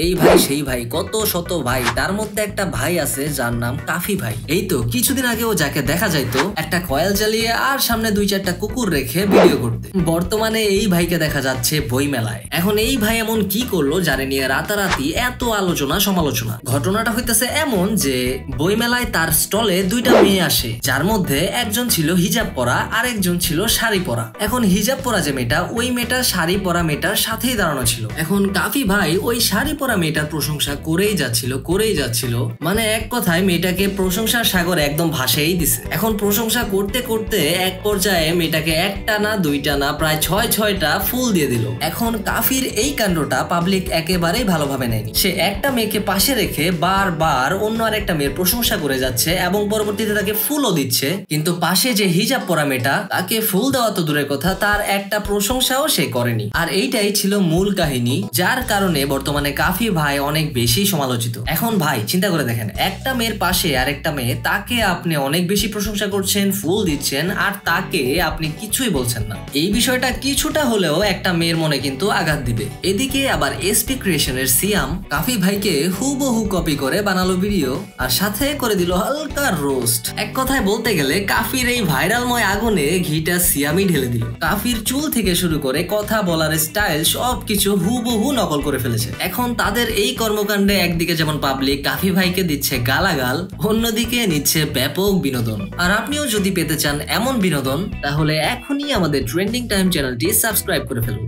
এই ভাই সেই ভাই, কত শত ভাই, তার মধ্যে একটা ভাই আছে যার নাম কাফি ভাই। এই তো কিছুদিন আগেও যাকে দেখা যাইতো একটা কয়েল জ্বালিয়ে আর সামনে 2-4টা কুকুর রেখে ভিডিও করতে, বর্তমানে এই ভাইকে দেখা যাচ্ছে বই মেলায়। এখন এই ভাই এমন কি করলো যারে নিয়ে রাতারাতি এত আলোচনা সমালোচনা। ঘটনাটা হইতেছে এমন যে বই মেলায় তার স্টলে 2টা মেয়ে আসে, যার মধ্যে একজন ছিল হিজাব পরা আর একজন ছিল শাড়ি পরা। এখন হিজাব পরা যে মেয়েটা, ওই মেয়েটা শাড়ি পরা মেয়েটার সাথেই দাঁড়ানো ছিল। এখন কাফি ভাই ওই শাড়ি পরা মেয়েটার প্রশংসা করেই যাচ্ছিল, মানে এক কথায় মেয়েটাকে প্রশংসার সাগর একদম ভাসেই দিছে। এখন প্রশংসা করতে করতে এক পর্যায়ে মেয়েটাকে একটা না 2টা না প্রায় 6টা ফুল দিয়ে দিল। এখন কাফির এই কাণ্ডটা পাবলিক একেবারেই ভালোভাবে নেয়নি। সে একটা মেয়েকে পাশে রেখে বারবার অন্য আরেকটা মেয়ের প্রশংসা করে যাচ্ছে এবং পরবর্তীতে তাকে ফুলও দিচ্ছে, কিন্তু পাশে যে হিজাব পরা মেয়েটা, তাকে ফুল দেওয়া তো দূরের কথা, তার একটা প্রশংসাও সে করেনি। আর এইটাই ছিল মূল কাহিনী, যার কারণে বর্তমানে কাফি ভাই অনেক বেশি সমালোচিত। এখন ভাই চিন্তা করে দেখেন, একটা মেয়ের পাশে আরেকটা মেয়ে, তাকে আপনি অনেক বেশি প্রশংসা করছেন, ফুল দিচ্ছেন, আর তাকে আপনি কিছুই বলছেন না। এই বিষয়টা কিছুটা হলেও একটা মেয়ের মনে কিন্তু আঘাত দিবে। এদিকে আবার এসপি ক্রিয়েশনের সিয়াম কাফি ভাইকে হুবহু কপি করে বানালো ভিডিও, আর সাথে করে দিল হালকা রোস্ট। এক কথায় বলতে গেলে কাফির এই ভাইরালময় আগুনে ঘিটা সিয়ামই ঢেলে দিল। কাফির চুল থেকে শুরু করে কথা বলার স্টাইল সবকিছু হুবহু নকল করে ফেলেছে। এখন তাদের এই কর্মকাণ্ডে একদিকে যেমন পাবলিক কাফি ভাইকে দিচ্ছে গালাগাল, অন্যদিকে নিচ্ছে ব্যাপক বিনোদন। আর আপনিও যদি পেতে চান এমন বিনোদন, তাহলে এখনই আমাদের ট্রেন্ডিং টাইম চ্যানেলটি সাবস্ক্রাইব করে ফেলুন।